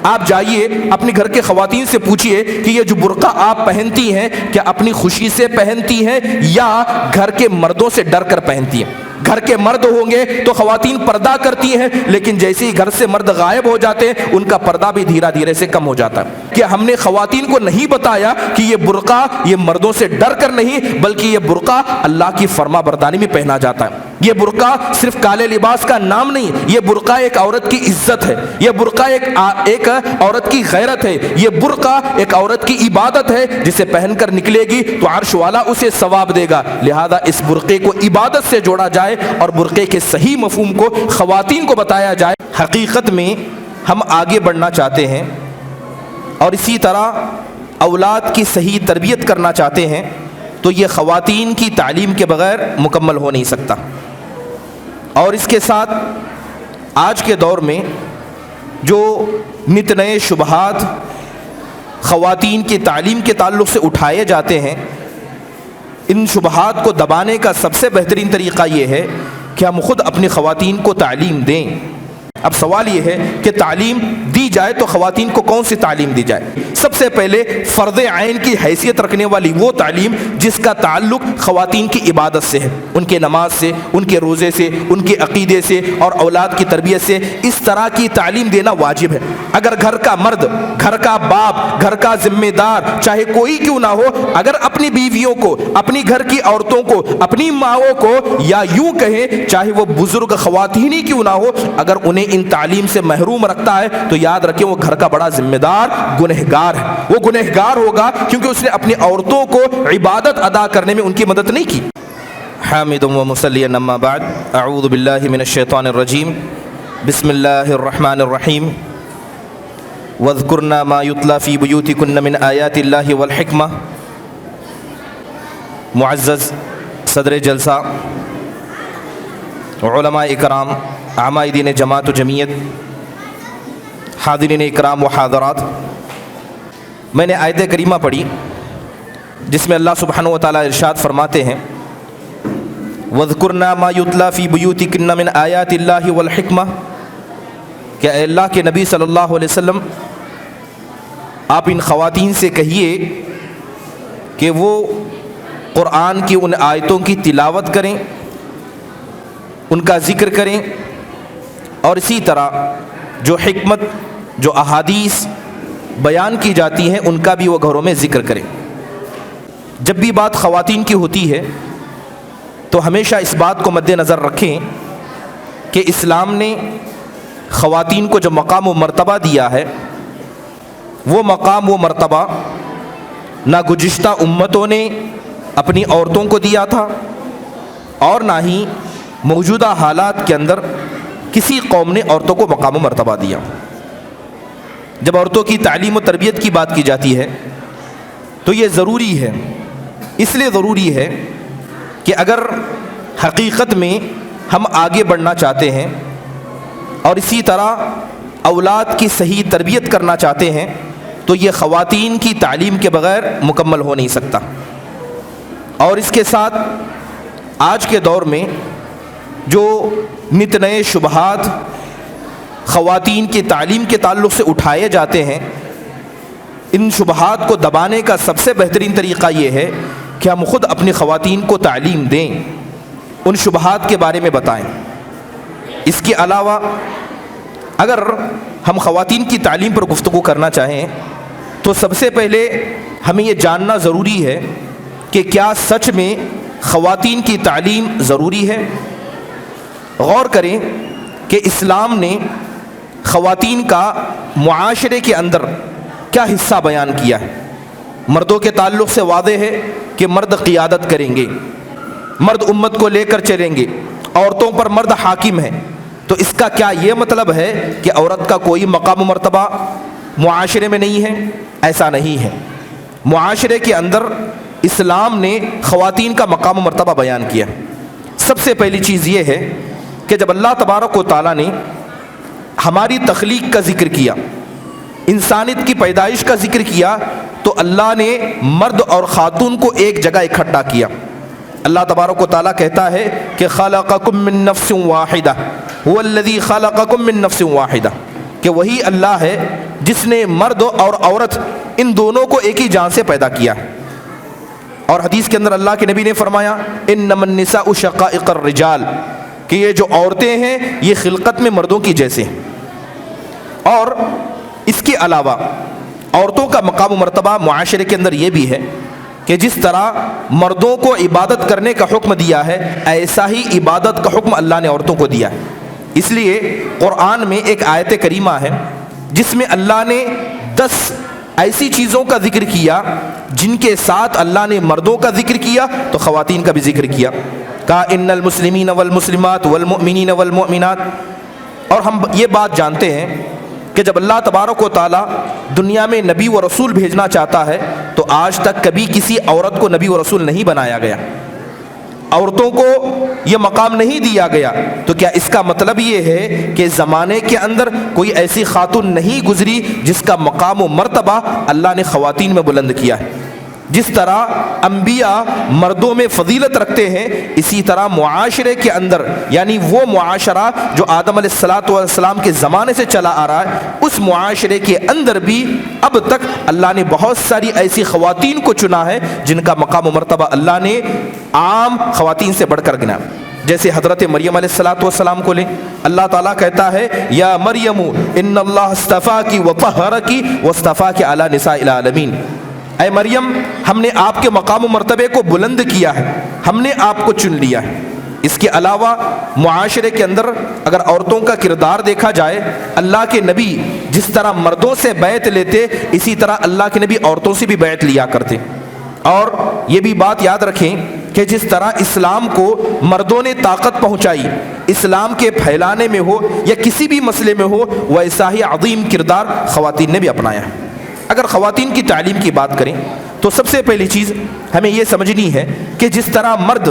آپ جائیے اپنی گھر کے خواتین سے پوچھئے کہ یہ جو برقع آپ پہنتی ہیں کیا اپنی خوشی سے پہنتی ہیں یا گھر کے مردوں سے ڈر کر پہنتی ہیں؟ گھر کے مرد ہوں گے تو خواتین پردہ کرتی ہیں، لیکن جیسے ہی گھر سے مرد غائب ہو جاتے ہیں ان کا پردہ بھی دھیرے دھیرے سے کم ہو جاتا ہے۔ کیا ہم نے خواتین کو نہیں بتایا کہ یہ برقع یہ مردوں سے ڈر کر نہیں بلکہ یہ برقع اللہ کی فرما برداری میں پہنا جاتا ہے؟ یہ برقع صرف کالے لباس کا نام نہیں، یہ برقع ایک عورت کی عزت ہے، یہ برقع ایک عورت کی غیرت ہے، یہ برقع ایک عورت کی عبادت ہے، جسے پہن کر نکلے گی تو عرش والا اسے ثواب دے گا۔ لہذا اس برقعے کو عبادت سے جوڑا جائے اور برقعے کے صحیح مفہوم کو خواتین کو بتایا جائے۔ حقیقت میں ہم آگے بڑھنا چاہتے ہیں اور اسی طرح اولاد کی صحیح تربیت کرنا چاہتے ہیں تو یہ خواتین کی تعلیم کے بغیر مکمل ہو نہیں سکتا۔ اور اس کے ساتھ آج کے دور میں جو نت نئے شبہات خواتین کی تعلیم کے تعلق سے اٹھائے جاتے ہیں، ان شبہات کو دبانے کا سب سے بہترین طریقہ یہ ہے کہ ہم خود اپنی خواتین کو تعلیم دیں۔ اب سوال یہ ہے کہ تعلیم دی جائے تو خواتین کو کون سی تعلیم دی جائے؟ سب سے پہلے فرض عین کی حیثیت رکھنے والی وہ تعلیم جس کا تعلق خواتین کی عبادت سے ہے، ان کے نماز سے، ان کے روزے سے، ان کے عقیدے سے اور اولاد کی تربیت سے، اس طرح کی تعلیم دینا واجب ہے۔ اگر گھر کا مرد، گھر کا باپ، گھر کا ذمہ دار چاہے کوئی کیوں نہ ہو، اگر اپنی بیویوں کو، اپنی گھر کی عورتوں کو، اپنی ماؤں کو، یا یوں کہیں چاہے وہ بزرگ خواتین ہی کیوں نہ ہو، اگر انہیں ان تعلیم سے محروم رکھتا ہے تو یاد رکھیں وہ گھر کا بڑا ذمہ دار گنہگار ہے۔ وہ گنہگار ہوگا کیونکہ اس نے اپنی عورتوں کو عبادت ادا کرنے میں ان کی مدد نہیں کی۔ حامد و مصلی اما بعد، اعوذ باللہ من الشیطان الرجیم، بسم اللہ الرحمن الرحیم، واذکرنا ما یتلی فی بیوتکن من آیات اللہ والحکمہ۔ معزز صدر جلسہ، علماء اکرام، عمائدین جماعت و جمعیت، حاضرین اکرام و حاضرات، میں نے آیت کریمہ پڑھی جس میں اللہ سبحانہ و تعالیٰ ارشاد فرماتے ہیں وَاذْكُرْنَا مَا يُتْلَى فِي بُيُوتِكُنَّ مِنْ آيَاتِ اللَّهِ وَالْحِكْمَةِ کہ اے اللہ کے نبی صلی اللہ علیہ وسلم آپ ان خواتین سے کہیے کہ وہ قرآن کی ان آیتوں کی تلاوت کریں، ان کا ذکر کریں، اور اسی طرح جو حکمت، جو احادیث بیان کی جاتی ہیں ان کا بھی وہ گھروں میں ذکر کریں۔ جب بھی بات خواتین کی ہوتی ہے تو ہمیشہ اس بات کو مد نظر رکھیں کہ اسلام نے خواتین کو جو مقام و مرتبہ دیا ہے وہ مقام و مرتبہ نہ گزشتہ امتوں نے اپنی عورتوں کو دیا تھا اور نہ ہی موجودہ حالات کے اندر کسی قوم نے عورتوں کو مقام و مرتبہ دیا۔ جب عورتوں کی تعلیم و تربیت کی بات کی جاتی ہے تو یہ ضروری ہے، اس لیے ضروری ہے کہ اگر حقیقت میں ہم آگے بڑھنا چاہتے ہیں اور اسی طرح اولاد کی صحیح تربیت کرنا چاہتے ہیں تو یہ خواتین کی تعلیم کے بغیر مکمل ہو نہیں سکتا۔ اور اس کے ساتھ آج کے دور میں جو نت نئے شبہات خواتین کی تعلیم کے تعلق سے اٹھائے جاتے ہیں، ان شبہات کو دبانے کا سب سے بہترین طریقہ یہ ہے کہ ہم خود اپنی خواتین کو تعلیم دیں، ان شبہات کے بارے میں بتائیں۔ اس کے علاوہ اگر ہم خواتین کی تعلیم پر گفتگو کرنا چاہیں تو سب سے پہلے ہمیں یہ جاننا ضروری ہے کہ کیا سچ میں خواتین کی تعلیم ضروری ہے؟ غور کریں کہ اسلام نے خواتین کا معاشرے کے اندر کیا حصہ بیان کیا ہے۔ مردوں کے تعلق سے واضح ہے کہ مرد قیادت کریں گے، مرد امت کو لے کر چلیں گے، عورتوں پر مرد حاکم ہیں۔ تو اس کا کیا یہ مطلب ہے کہ عورت کا کوئی مقام و مرتبہ معاشرے میں نہیں ہے؟ ایسا نہیں ہے۔ معاشرے کے اندر اسلام نے خواتین کا مقام و مرتبہ بیان کیا۔ سب سے پہلی چیز یہ ہے کہ جب اللہ تبارک و تعالیٰ نے ہماری تخلیق کا ذکر کیا، انسانیت کی پیدائش کا ذکر کیا، تو اللہ نے مرد اور خاتون کو ایک جگہ اکٹھا کیا۔ اللہ تبارک و تعالیٰ کہتا ہے کہ خلقکم من نفس واحدہ، هو الذی خلقکم من نفس واحدہ، کہ وہی اللہ ہے جس نے مرد اور عورت ان دونوں کو ایک ہی جان سے پیدا کیا ہے۔ اور حدیث کے اندر اللہ کے نبی نے فرمایا انما النساء شقائق الرجال، کہ یہ جو عورتیں ہیں یہ خلقت میں مردوں کی جیسے ہیں۔ اور اس کے علاوہ عورتوں کا مقام و مرتبہ معاشرے کے اندر یہ بھی ہے کہ جس طرح مردوں کو عبادت کرنے کا حکم دیا ہے، ایسا ہی عبادت کا حکم اللہ نے عورتوں کو دیا ہے۔ اس لیے قرآن میں ایک آیت کریمہ ہے جس میں اللہ نے 10 ایسی چیزوں کا ذکر کیا جن کے ساتھ اللہ نے مردوں کا ذکر کیا تو خواتین کا بھی ذکر کیا۔ کہا ان المسلمین والمسلمات والمؤمنین والمؤمنات۔ اور ہم یہ بات جانتے ہیں کہ جب اللہ تبارک و تعالیٰ دنیا میں نبی و رسول بھیجنا چاہتا ہے تو آج تک کبھی کسی عورت کو نبی و رسول نہیں بنایا گیا، عورتوں کو یہ مقام نہیں دیا گیا۔ تو کیا اس کا مطلب یہ ہے کہ زمانے کے اندر کوئی ایسی خاتون نہیں گزری جس کا مقام و مرتبہ اللہ نے خواتین میں بلند کیا ہے؟ جس طرح انبیاء مردوں میں فضیلت رکھتے ہیں، اسی طرح معاشرے کے اندر، یعنی وہ معاشرہ جو آدم علیہ السلام کے زمانے سے چلا آ رہا ہے، اس معاشرے کے اندر بھی اب تک اللہ نے بہت ساری ایسی خواتین کو چنا ہے جن کا مقام و مرتبہ اللہ نے عام خواتین سے بڑھ کر گنا۔ جیسے حضرت مریم علیہ السلام کو لیں، اللہ تعالیٰ کہتا ہے یا مریم ان اللہ اصطفاکی وطہرکی واصطفاکی علی نساء العالمین، اے مریم ہم نے آپ کے مقام و مرتبے کو بلند کیا ہے، ہم نے آپ کو چن لیا ہے۔ اس کے علاوہ معاشرے کے اندر اگر عورتوں کا کردار دیکھا جائے، اللہ کے نبی جس طرح مردوں سے بیعت لیتے اسی طرح اللہ کے نبی عورتوں سے بھی بیعت لیا کرتے۔ اور یہ بھی بات یاد رکھیں کہ جس طرح اسلام کو مردوں نے طاقت پہنچائی اسلام کے پھیلانے میں ہو یا کسی بھی مسئلے میں ہو، ویسا ہی عظیم کردار خواتین نے بھی اپنایا ہے۔ اگر خواتین کی تعلیم کی بات کریں تو سب سے پہلی چیز ہمیں یہ سمجھنی ہے کہ جس طرح مرد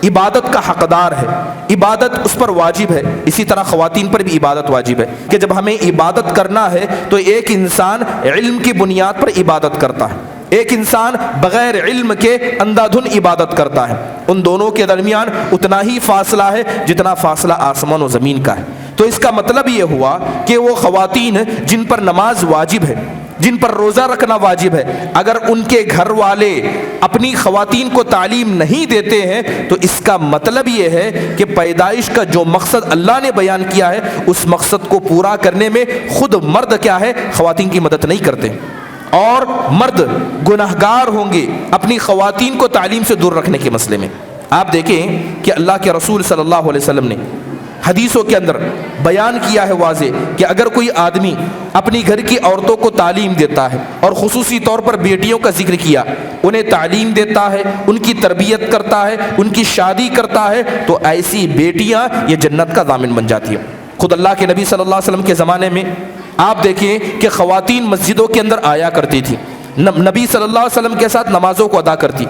عبادت کا حقدار ہے، عبادت اس پر واجب ہے، اسی طرح خواتین پر بھی عبادت واجب ہے کہ جب ہمیں عبادت کرنا ہے تو ایک انسان علم کی بنیاد پر عبادت کرتا ہے، ایک انسان بغیر علم کے اندھا دھن عبادت کرتا ہے۔ ان دونوں کے درمیان اتنا ہی فاصلہ ہے جتنا فاصلہ آسمان و زمین کا ہے۔ تو اس کا مطلب یہ ہوا کہ وہ خواتین جن پر نماز واجب ہے، جن پر روزہ رکھنا واجب ہے، اگر ان کے گھر والے اپنی خواتین کو تعلیم نہیں دیتے ہیں تو اس کا مطلب یہ ہے کہ پیدائش کا جو مقصد اللہ نے بیان کیا ہے اس مقصد کو پورا کرنے میں خود مرد کیا ہے، خواتین کی مدد نہیں کرتے، اور مرد گناہگار ہوں گے اپنی خواتین کو تعلیم سے دور رکھنے کے مسئلے میں۔ آپ دیکھیں کہ اللہ کے رسول صلی اللہ علیہ وسلم نے حدیثوں کے اندر بیان کیا ہے واضح کہ اگر کوئی آدمی اپنی گھر کی عورتوں کو تعلیم دیتا ہے، اور خصوصی طور پر بیٹیوں کا ذکر کیا، انہیں تعلیم دیتا ہے، ان کی تربیت کرتا ہے، ان کی شادی کرتا ہے، تو ایسی بیٹیاں یہ جنت کا ضامن بن جاتی ہیں۔ خود اللہ کے نبی صلی اللہ علیہ وسلم کے زمانے میں آپ دیکھیں کہ خواتین مسجدوں کے اندر آیا کرتی تھی، نبی صلی اللہ علیہ وسلم کے ساتھ نمازوں کو ادا کرتی،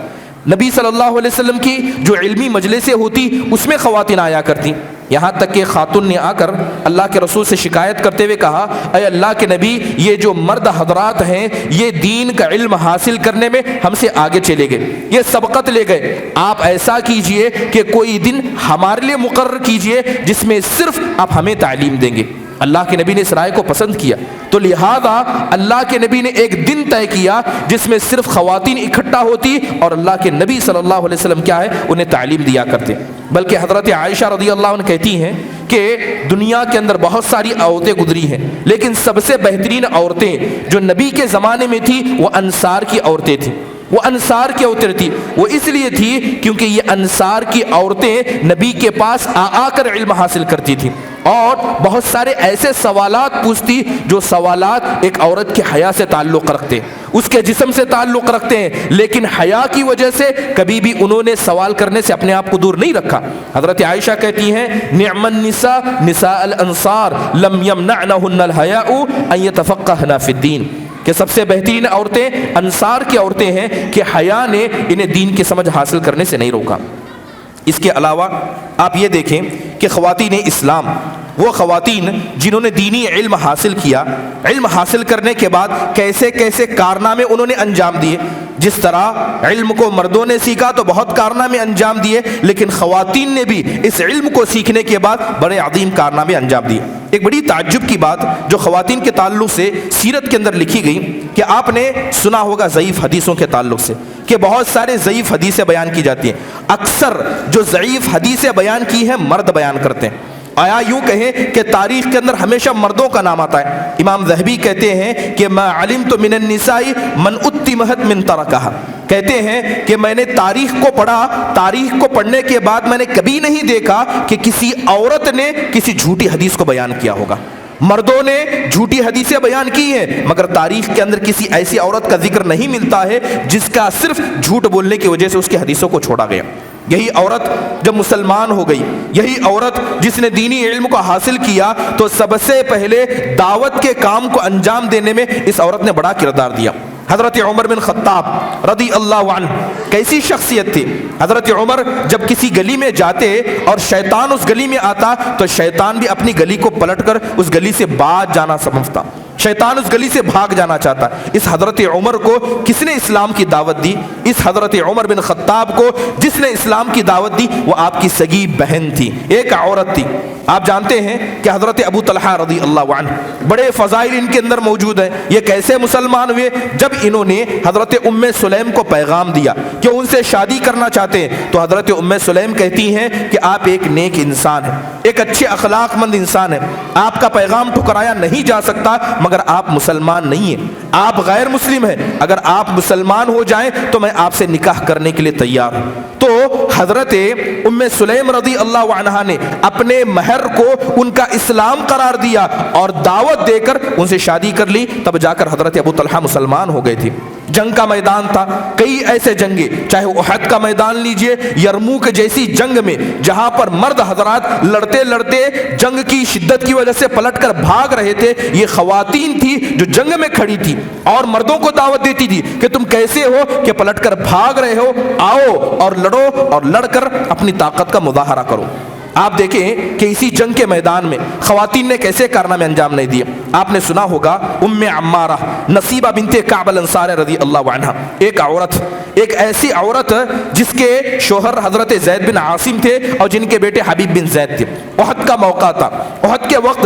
نبی صلی اللہ علیہ وسلم کی جو علمی مجلسیں ہوتی اس میں خواتین آیا کرتی، یہاں تک کہ خاتون نے آ کر اللہ کے رسول سے شکایت کرتے ہوئے کہا اے اللہ کے نبی، یہ جو مرد حضرات ہیں یہ دین کا علم حاصل کرنے میں ہم سے آگے چلے گئے، یہ سبقت لے گئے، آپ ایسا کیجئے کہ کوئی دن ہمارے لیے مقرر کیجئے جس میں صرف آپ ہمیں تعلیم دیں گے۔ اللہ کے نبی نے اس رائے کو پسند کیا، تو لہذا اللہ کے نبی نے ایک دن طے کیا جس میں صرف خواتین اکٹھا ہوتی اور اللہ کے نبی صلی اللہ علیہ وسلم کیا ہے انہیں تعلیم دیا کرتے۔ بلکہ حضرت عائشہ رضی اللہ عنہ کہتی ہیں کہ دنیا کے اندر بہت ساری عورتیں گزری ہیں لیکن سب سے بہترین عورتیں جو نبی کے زمانے میں تھی وہ انصار کی عورتیں تھیں، وہ انصار کی عورتیں تھی، وہ اس لیے تھی کیونکہ یہ انصار کی عورتیں نبی کے پاس آ کر علم حاصل کرتی تھی اور بہت سارے ایسے سوالات پوچھتی جو سوالات ایک عورت کے حیا سے تعلق رکھتے ہیں، اس کے جسم سے تعلق رکھتے ہیں، لیکن حیا کی وجہ سے کبھی بھی انہوں نے سوال کرنے سے اپنے آپ کو دور نہیں رکھا۔ حضرت عائشہ کہتی ہیں نعم النساء نساء الانصار لم يمنعنهن الحیاء ان يتفقهن فی الدین، کہ سب سے بہترین عورتیں انصار کی عورتیں ہیں کہ حیا نے انہیں دین کی سمجھ حاصل کرنے سے نہیں روکا۔ اس کے علاوہ آپ یہ دیکھیں کہ خواتین اسلام وہ خواتین جنہوں نے دینی علم حاصل کیا، علم حاصل کرنے کے بعد کیسے کیسے کارنامے انہوں نے انجام دیے، جس طرح علم کو مردوں نے سیکھا تو بہت کارنامے انجام دیے، لیکن خواتین نے بھی اس علم کو سیکھنے کے بعد بڑے عظیم کارنامے انجام دیے۔ ایک بڑی تعجب کی بات جو خواتین کے تعلق سے سیرت کے اندر لکھی گئی کہ آپ نے سنا ہوگا ضعیف حدیثوں کے تعلق سے کہ بہت سارے ضعیف حدیثیں بیان کی جاتی ہیں. اکثر جو ضعیف حدیثیں بیان کی ہیں مرد بیان کرتے ہیں. آیا یوں کہیں کہ تاریخ کے اندر ہمیشہ مردوں کا نام آتا ہے. امام ذہبی کہتے ہیں کہ ما علمت من النساء من اتمہت من ترکہا، کہتے ہیں کہ میں نے تاریخ کو پڑھا، تاریخ کو پڑھنے کے بعد میں نے کبھی نہیں دیکھا کہ کسی عورت نے کسی جھوٹی حدیث کو بیان کیا ہوگا. مردوں نے جھوٹی حدیثیں بیان کی ہیں مگر تاریخ کے اندر کسی ایسی عورت کا ذکر نہیں ملتا ہے جس کا صرف جھوٹ بولنے کی وجہ سے اس کی حدیثوں کو چھوڑا گیا. یہی عورت جب مسلمان ہو گئی، یہی عورت جس نے دینی علم کو حاصل کیا، تو سب سے پہلے دعوت کے کام کو انجام دینے میں اس عورت نے بڑا کردار دیا. حضرت عمر بن خطاب رضی اللہ عنہ کیسی شخصیت تھی. حضرت عمر جب کسی گلی میں جاتے اور شیطان اس گلی میں آتا تو شیطان بھی اپنی گلی کو پلٹ کر اس گلی سے باز جانا سمجھتا، شیطان اس گلی سے بھاگ جانا چاہتا. اس حضرت عمر کو کس نے اسلام کی دعوت دی؟ اس حضرت عمر بن خطاب کو جس نے اسلام کی دعوت دی وہ آپ کی سگی بہن تھی، ایک عورت تھی. آپ جانتے ہیں کہ حضرت ابو طلحہ رضی اللہ عنہ بڑے فضائل ان کے اندر موجود ہیں. یہ کیسے مسلمان ہوئے؟ جب انہوں نے حضرت ام سلیم کو پیغام دیا کہ ان سے شادی کرنا چاہتے ہیں تو حضرت ام سلیم کہتی ہیں کہ آپ ایک نیک انسان ہیں، ایک اچھے اخلاق مند انسان ہیں، آپ کا پیغام ٹھکرایا نہیں جا سکتا مگر آپ مسلمان نہیں ہیں، آپ غیر مسلم ہیں. اگر آپ مسلمان ہو جائیں تو میں آپ سے نکاح کرنے کے لیے تیار ہوں. تو حضرت ام سلیم رضی اللہ عنہا نے اپنے مہر کو ان کا اسلام قرار دیا اور دعوت دے کر ان سے شادی کر لی. تب جا کر حضرت ابو طلحہ مسلمان ہو گئے تھے. جنگ کا میدان تھا، کئی ایسے جنگیں، چاہے احد کا میدان لیجئے، یرموک جیسی جنگ میں جہاں پر مرد حضرات لڑتے لڑتے جنگ کی شدت کی وجہ سے پلٹ کر بھاگ رہے تھے، یہ خواتین تھی جو جنگ میں کھڑی تھی اور مردوں کو دعوت دیتی تھی کہ تم کیسے ہو کہ پلٹ کر بھاگ رہے ہو، آؤ اور لڑو اور لڑ کر اپنی طاقت کا مظاہرہ کرو. آپ دیکھیں کہ اسی جنگ کے میدان میں خواتین نے کیسے کارنامے انجام نہیں دیے. آپ نے سنا ہوگا ام عمارہ نصیبہ بنت کعب الانصار رضی اللہ عنہ، ایک عورت، ایک ایسی عورت جس کے شوہر حضرت زید بن عاصم تھے اور جن کے بیٹے حبیب بن زید تھے. احد کا موقع تھا. احد کے وقت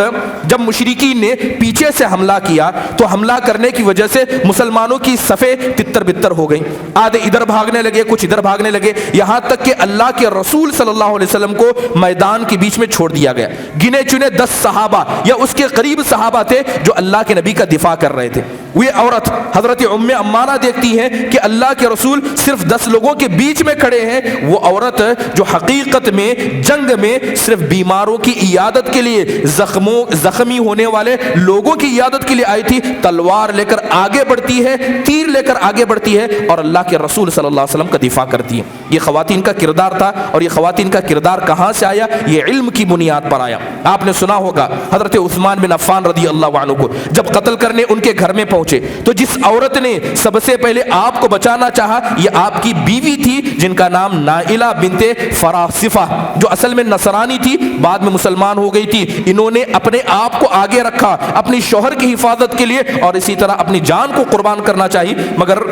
جب مشرکین نے پیچھے سے حملہ کیا تو حملہ کرنے کی وجہ سے مسلمانوں کی صفیں تتر بتر ہو گئیں، آدھے ادھر بھاگنے لگے، کچھ ادھر بھاگنے لگے، یہاں تک کہ اللہ کے رسول صلی اللہ علیہ وسلم کو میدان کے بیچ میں چھوڑ دیا گیا. گنے چنے 10 صحابہ یا اس کے قریب صحابہ تھے جو اللہ کے نبی کا دفاع کر رہے تھے. وہ عورت حضرت ام عمارہ دیکھتی ہے کہ اللہ کے رسول صرف 10 لوگوں کے بیچ میں کھڑے ہیں. وہ عورت جو حقیقت میں جنگ میں صرف بیماروں کی عیادت کے لیے، زخمی ہونے والے لوگوں کی عیادت کے لیے آئی تھی، تلوار لے کر آگے بڑھتی ہے، تیر لے کر آگے بڑھتی ہے اور اللہ کے رسول صلی اللہ علیہ وسلم کا دفاع کرتی ہے. یہ خواتین کا کردار تھا. اور یہ خواتین کا کردار کہاں سے آیا؟ یہ علم کی بنیاد پر آیا. آپ نے سنا ہوگا حضرت عثمان بن عفان رضی اللہ عنہ کو جب قتل کرنے ان کے گھر میں پہنچے تو جس عورت نے سب سے پہلے آپ کو بچانا چاہا یہ آپ کی بیوی تھی جن کا نام نائلہ بنت فراسفہ، جو اصل میں نصرانی تھی، بعد میں مسلمان ہو گئی تھی. انہوں نے اپنے آپ کو آگے رکھا اپنی شوہر کی حفاظت کے لیے اور اسی طرح اپنی جان کو قربان کرنا چاہیے مگر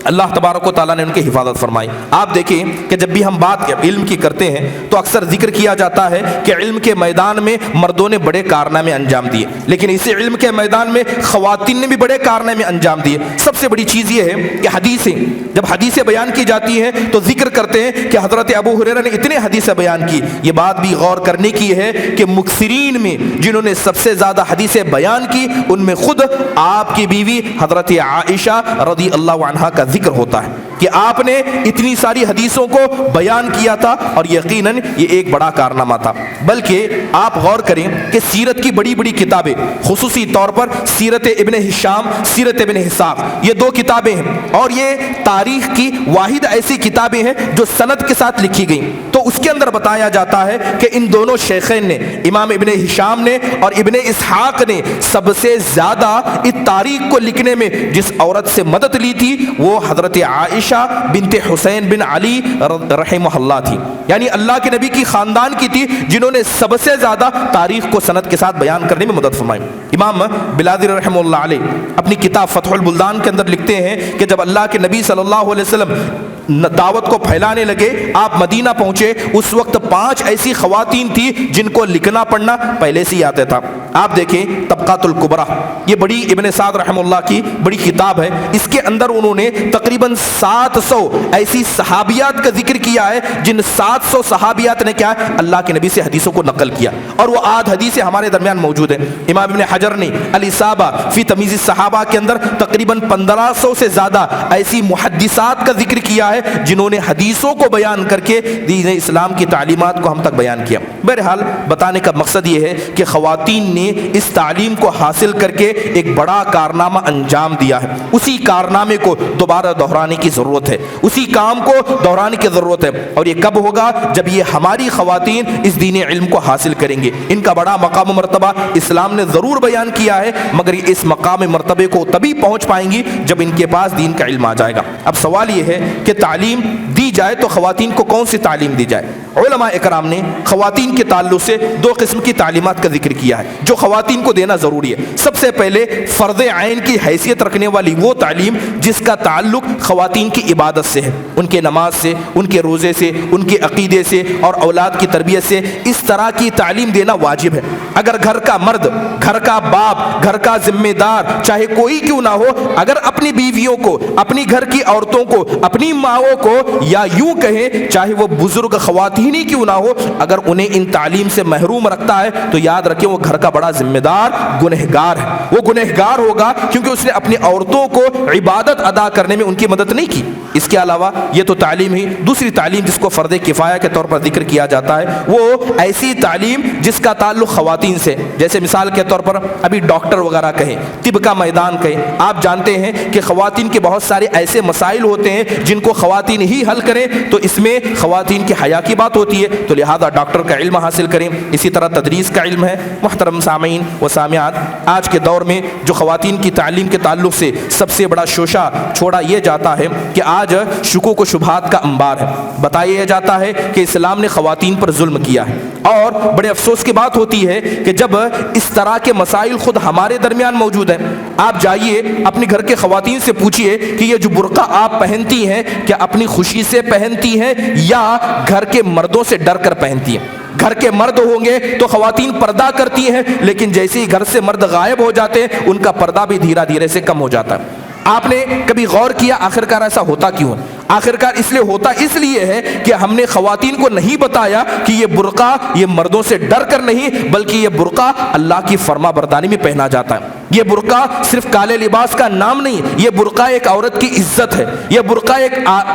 اللہ تبارک و تعالیٰ نے ان کی حفاظت فرمائی. آپ دیکھیں کہ جب بھی ہم بات علم کی کرتے ہیں تو اکثر ذکر کیا جاتا ہے کہ علم کے میدان میں مردوں نے بڑے کارنامے انجام دیے، لیکن اسی علم کے میدان میں خواتین نے بھی بڑے کارنامے انجام دیے. سب سے بڑی چیز یہ ہے کہ حدیثیں، جب حدیثیں بیان کی جاتی ہیں تو ذکر کرتے ہیں کہ حضرت ابو ہریرہ نے اتنے حدیثیں بیان کی. یہ بات بھی غور کرنے کی ہے کہ مکثرین میں جنہوں نے سب سے زیادہ حدیثیں بیان کی ان میں خود آپ کی بیوی حضرت عائشہ رضی اللہ عنہا کا ذکر ہوتا ہے کہ آپ نے اتنی ساری حدیثوں کو بیان کیا تھا اور یقیناً یہ ایک بڑا کارنامہ تھا. بلکہ آپ غور کریں کہ سیرت کی بڑی بڑی کتابیں، خصوصی طور پر سیرت ابن ہشام، سیرت ابن اسحاق، یہ 2 کتابیں ہیں اور یہ تاریخ کی واحد ایسی کتابیں ہیں جو سند کے ساتھ لکھی گئیں. تو اس کے اندر بتایا جاتا ہے کہ ان دونوں شیخین نے، امام ابن ہشام نے اور ابن اسحاق نے، سب سے زیادہ اس تاریخ کو لکھنے میں جس عورت سے مدد لی تھی وہ حضرت عائشہ بنت حسین بن علی رحمہ اللہ تھی. یعنی اللہ کے نبی کی خاندان کی تھی جنہوں نے سب سے زیادہ تاریخ کو سند کے ساتھ بیان کرنے میں مدد فرمائی. امام بلادر رحمہ اللہ علیہ اپنی کتاب فتح البلدان کے اندر لکھتے ہیں کہ جب اللہ کے نبی صلی اللہ علیہ وسلم دعوت کو پھیلانے لگے، آپ مدینہ پہنچے، اس وقت 5 ایسی خواتین تھی جن کو لکھنا پڑھنا پہلے سے ہی آتا تھا. آپ دیکھیں طبقات الکبریٰ، یہ بڑی ابن سعد رحمہ اللہ کی بڑی کتاب ہے. اس کے اندر انہوں نے تقریباً 700 ایسی صحابیات کا ذکر کیا ہے جن 700 صحابیات نے کیا اللہ کے نبی سے حدیثوں کو نقل کیا، اور وہ آدھ حدیثیں ہمارے درمیان موجود ہیں. امام ابن حجر نے الاصابہ فی تمیز الصحابہ کے اندر تقریباً 1500 سے زیادہ ایسی محدثات کا ذکر کیا ہے جنہوں نے حدیثوں کو بیان کر کے دین اسلام کی تعلیمات کو ہم تک بیان کیا. بہرحال بتانے کا مقصد یہ ہے کہ خواتین نے اس تعلیم کو حاصل کر کے ایک بڑا کارنامہ انجام دیا ہے. اسی کارنامے کو دوبارہ دہرانے کی ضرورت ہے، اسی کام کو دہرانے کی ضرورت ہے. اور یہ کب ہوگا؟ جب یہ ہماری خواتین اس دین علم کو حاصل کریں گے. ان کا بڑا مقام و مرتبہ اسلام نے ضرور بیان کیا ہے، مگر اس مقام مرتبے کو تبھی پہنچ پائیں گی جب ان کے پاس دین کا علم آ جائے گا. اب سوال یہ ہے کہ تعلیم دی جائے تو خواتین کو کون سی تعلیم دی جائے؟ علماء اکرام نے خواتین کے تعلق سے 2 قسم کی تعلیمات کا ذکر کیا ہے جو خواتین کو دینا ضروری ہے. سب سے پہلے فرض عین کی حیثیت رکھنے والی وہ تعلیم جس کا تعلق خواتین کی عبادت سے ہے، ان کے نماز سے، ان کے روزے سے، ان کے عقیدے سے اور اولاد کی تربیت سے. اس طرح کی تعلیم دینا واجب ہے. اگر گھر کا مرد، گھر کا باپ، گھر کا ذمہ دار چاہے کوئی کیوں نہ ہو، اگر اپنی بیویوں کو، اپنی گھر کی عورتوں کو، اپنی ماؤں کو، یا یوں کہیں چاہے وہ بزرگ خواتین ہی کیوں نہ ہو، اگر انہیں ان تعلیم سے محروم رکھتا ہے تو یاد رکھیں وہ گھر کا بڑا ذمہ دار گنہگار ہے. وہ گنہگار ہوگا کیونکہ اس نے اپنی عورتوں کو عبادت ادا کرنے میں ان کی مدد نہیں کی. اس کے علاوہ یہ تو تعلیم ہی. دوسری تعلیم جس کو فرض کفایہ کے طور پر ذکر کیا جاتا ہے وہ ایسی تعلیم جس کا تعلق خواتین سے، جیسے مثال کے طور پر ابھی ڈاکٹر وغیرہ کہیں، طب کا میدان کہیں. آپ جانتے ہیں کہ خواتین کے بہت سارے ایسے مسائل ہوتے ہیں جن کو خواتین ہی حل کریں، تو اس میں خواتین کی حیا کی بات ہوتی ہے، تو لہذا ڈاکٹر کا علم حاصل کریں. اسی طرح تدریس کا علم ہے. محترم سامعین و سامعات، آج کے دور میں جو خواتین کی تعلیم کے تعلق سے سب سے بڑا شوشہ چھوڑا یہ جاتا ہے کہ آج شکوک و شبہات کا انبار ہے. بتایا جاتا ہے کہ اسلام نے خواتین پر ظلم کیا ہے، اور بڑے افسوس کی بات ہوتی ہے کہ جب اس طرح کے مسائل خود ہمارے درمیان موجود ہیں. آپ جائیے اپنے گھر کے خواتین سے پوچھئے کہ یہ جو برقع آپ پہنتی ہیں کیا اپنی خوشی سے پہنتی ہیں یا گھر کے مردوں سے ڈر کر پہنتی ہیں؟ گھر کے مرد ہوں گے تو خواتین پردہ کرتی ہیں، لیکن جیسے ہی گھر سے مرد غائب ہو جاتے ہیں ان کا پردہ بھی دھیرے دھیرے سے کم ہو جاتا ہے. آپ نے کبھی غور کیا آخرکار ایسا ہوتا کیوں ہے؟ آخرکار اس لیے ہوتا اس لیے ہے کہ ہم نے خواتین کو نہیں بتایا کہ یہ برقع یہ مردوں سے ڈر کر نہیں، بلکہ یہ برقع اللہ کی فرما برداری میں پہنا جاتا ہے. یہ برقع صرف کالے لباس کا نام نہیں، یہ برقع ایک عورت کی عزت ہے، یہ برقع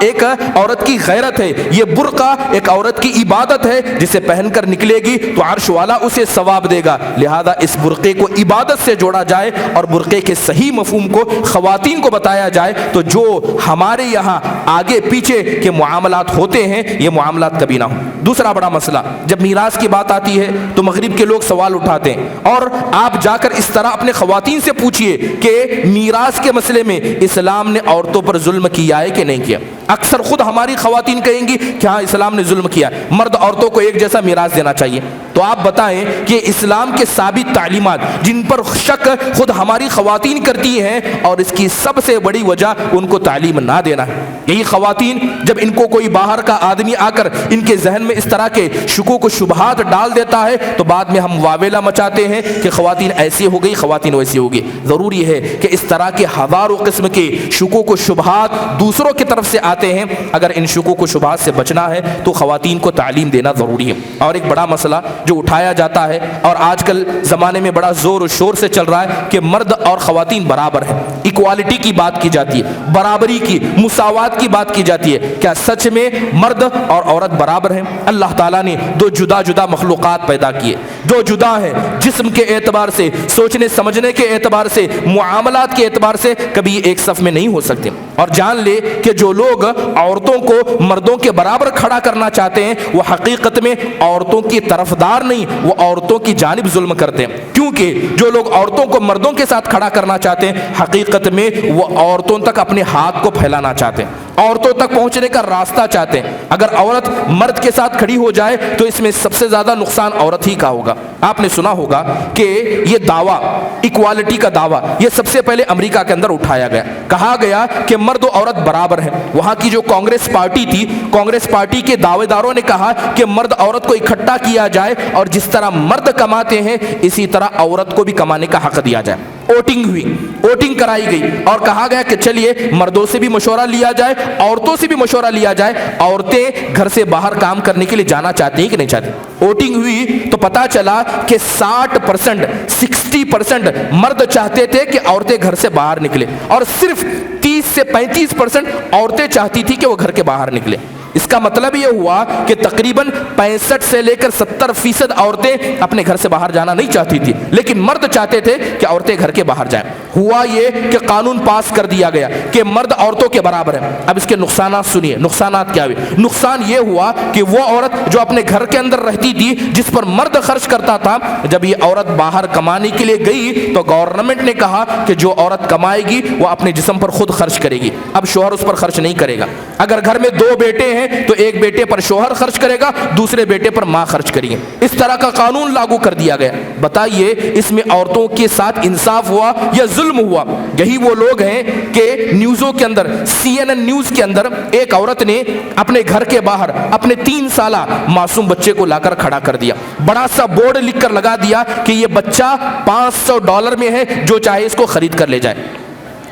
ایک عورت کی غیرت ہے، یہ برقع ایک عورت کی عبادت ہے. جسے پہن کر نکلے گی تو عرش والا اسے ثواب دے گا. لہذا اس برقعے کو عبادت سے جوڑا جائے اور برقعے کے صحیح مفہوم کو خواتین کو بتایا جائے، تو جو ہمارے یہاں آگے پیچھے کے معاملات ہوتے ہیں یہ معاملات کبھی نہ ہوں. دوسرا بڑا مسئلہ، جب میراث کی بات آتی ہے تو مغرب کے لوگ سوال اٹھاتے ہیں، اور آپ جا کر اس طرح اپنے خواتین سے پوچھئے کہ میراث کے مسئلے میں اسلام نے عورتوں پر ظلم کیا ہے کہ نہیں کیا. اکثر خود ہماری خواتین کہیں گی کہ ہاں اسلام نے ظلم کیا، مرد عورتوں کو ایک جیسا میراث دینا چاہیے. تو آپ بتائیں کہ اسلام کے ثابت تعلیمات جن پر شک خود ہماری خواتین کرتی ہیں، اور اس کی سب سے بڑی وجہ ان کو تعلیم نہ دینا ہے. یہی خواتین جب ان کو کوئی باہر کا آدمی آ کر ان کے ذہن میں اس طرح کے شکوک و شبہات ڈال دیتا ہے تو بعد میں ہم واویلا مچاتے ہیں کہ خواتین ایسی ہو گئی، خواتین ویسی ہو گئی. ضروری ہے کہ اس طرح کے ہزاروں قسم کے شکوک و شبہات دوسروں کی طرف سے آتے ہیں، اگر ان شکوک و شبہات سے بچنا ہے تو خواتین کو تعلیم دینا ضروری ہے. اور ایک بڑا مسئلہ جو اٹھایا جاتا ہے اور آج کل زمانے میں بڑا زور و شور سے چل رہا ہے کہ مرد اور خواتین برابر ہیں، ایکوالٹی کی بات کی جاتی ہے، برابری کی، مساوات کی بات کی جاتی ہے. کیا سچ میں مرد اور عورت برابر ہیں؟ اللہ تعالیٰ نے 2 جدا جدا مخلوقات پیدا کیے جو جدا ہیں، جسم کے اعتبار سے، سوچنے سمجھنے کے اعتبار سے، معاملات کے اعتبار سے کبھی ایک صف میں نہیں ہو سکتے. اور جان لے کہ جو لوگ عورتوں کو مردوں کے برابر کھڑا کرنا چاہتے ہیں وہ حقیقت میں عورتوں کی طرفدار نہیں، وہ عورتوں کی جانب ظلم کرتے ہیں. کیونکہ جو لوگ عورتوں کو مردوں کے ساتھ کھڑا کرنا چاہتے ہیں حقیقت میں وہ عورتوں تک اپنے ہاتھ کو پھیلانا چاہتے ہیں، عورتوں تک پہنچنے کا راستہ چاہتے ہیں. اگر عورت مرد کے ساتھ کھڑی ہو جائے تو اس میں سب سے زیادہ نقصان عورت ہی کا ہوگا. آپ نے سنا ہوگا کہ یہ دعویٰ، ایکوالٹی کا دعویٰ، یہ سب سے پہلے امریکہ کے اندر اٹھایا گیا. کہا گیا کہ مرد و عورت برابر ہیں. وہاں کی جو کانگریس پارٹی تھی، کانگریس پارٹی کے دعویداروں نے کہا کہ مرد عورت کو اکٹھا کیا جائے اور جس طرح مرد کماتے ہیں اسی طرح عورت کو بھی کمانے کا حق دیا جائے۔ ووٹنگ ہوئی، ووٹنگ کرائی گئی اور کہا گیا کہ چلیے مردوں سے بھی مشورہ لیا جائے، عورتوں سے بھی مشورہ لیا جائے، عورتیں گھر سے باہر کام کرنے کے لیے جانا چاہتی ہیں کہ نہیں چاہتی۔ ووٹنگ ہوئی تو پتا چلا کہ 60% مرد چاہتے تھے کہ عورتیں گھر سے باہر نکلے اور صرف 30 سے 35% عورتیں چاہتی تھی کہ وہ گھر کے باہر نکلے۔ اس کا مطلب یہ ہوا کہ تقریباً 65 سے لے کر 70% عورتیں اپنے گھر سے باہر جانا نہیں چاہتی تھی، لیکن مرد چاہتے تھے کہ عورتیں گھر کے باہر جائیں۔ ہوا یہ کہ قانون پاس کر دیا گیا کہ مرد عورتوں کے برابر ہے۔ اب اس کے نقصانات سنیے، نقصانات کیا ہوئے؟ نقصان یہ ہوا کہ وہ عورت جو اپنے گھر کے اندر رہتی تھی، جس پر مرد خرچ کرتا تھا، جب یہ عورت باہر کمانے کے لیے گئی تو گورنمنٹ نے کہا کہ جو عورت کمائے گی وہ اپنے جسم پر خود خرچ کرے گی، اب شوہر اس پر خرچ نہیں کرے گا۔ اگر گھر میں 2 بیٹے ہیں تو ایک بیٹے پر شوہر خرچ کرے گا، دوسرے بیٹے پر ماں خرچ کریں گے۔ اس طرح کا قانون لاگو کر دیا گیا۔ بتائیے اس میں عورتوں کے ساتھ انصاف ہوا یا ظلم ہوا؟ یہی وہ لوگ ہیں کہ نیوزوں کے اندر، CNN نیوز کے اندر ایک عورت نے اپنے گھر کے باہر اپنے 3 سالہ معصوم بچے کو لا کر کھڑا کر دیا، بڑا سا بورڈ لکھ کر لگا دیا کہ یہ بچہ $500 میں ہے، جو چاہے اس کو خرید کر لے جائے۔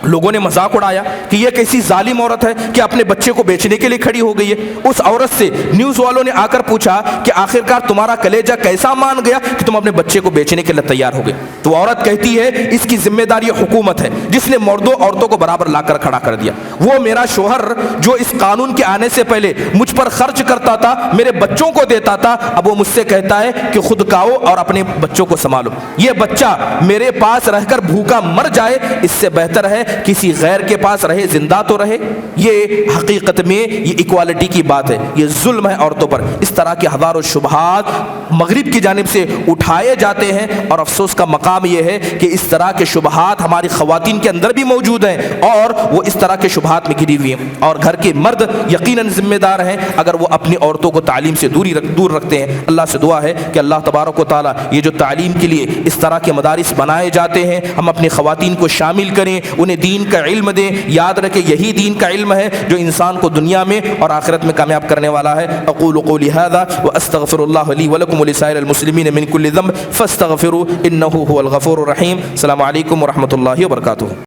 لوگوں نے مذاق اڑایا کہ یہ کیسی ظالم عورت ہے کہ اپنے بچے کو بیچنے کے لیے کھڑی ہو گئی ہے۔ اس عورت سے نیوز والوں نے آ کر پوچھا کہ آخرکار تمہارا کلیجہ کیسا مان گیا کہ تم اپنے بچے کو بیچنے کے لیے تیار ہو گئے؟ تو وہ عورت کہتی ہے اس کی ذمہ داری حکومت ہے جس نے مردوں عورتوں کو برابر لا کر کھڑا کر دیا۔ وہ میرا شوہر جو اس قانون کے آنے سے پہلے مجھ پر خرچ کرتا تھا، میرے بچوں کو دیتا تھا، اب وہ مجھ سے کہتا ہے کہ خود کھاؤ اور اپنے بچوں کو سنبھالو۔ یہ بچہ میرے پاس رہ کر بھوکا مر جائے، اس سے بہتر ہے کسی غیر کے پاس رہے، زندہ تو رہے۔ یہ حقیقت میں یہ ایکوالٹی کی بات ہے، یہ ظلم ہے عورتوں پر۔ اس طرح کے ہزاروں شبہات مغرب کی جانب سے اٹھائے جاتے ہیں اور افسوس کا مقام یہ ہے کہ اس طرح کے شبہات ہماری خواتین کے اندر بھی موجود ہیں اور وہ اس طرح کے شبہات میں گری ہوئی ہیں۔ اور گھر کے مرد یقیناً ذمہ دار ہیں اگر وہ اپنی عورتوں کو تعلیم سے دور رکھتے ہیں۔ اللہ سے دعا ہے کہ اللہ تبارک و تعالیٰ یہ جو تعلیم کے لیے اس طرح کے مدارس بنائے جاتے ہیں، ہم اپنی خواتین کو شامل کریں، انہیں دین کا علم دیں۔ یاد رکھیں یہی دین کا علم ہے جو انسان کو دنیا میں اور آخرت میں کامیاب کرنے والا ہے۔ اقول قولی ھذا واستغفر اللہ لی ولکم ولسائر المسلمین من کل ذنب فاستغفروه انه هو الغفور الرحیم۔ السلام علیکم ورحمۃ اللہ وبرکاتہ۔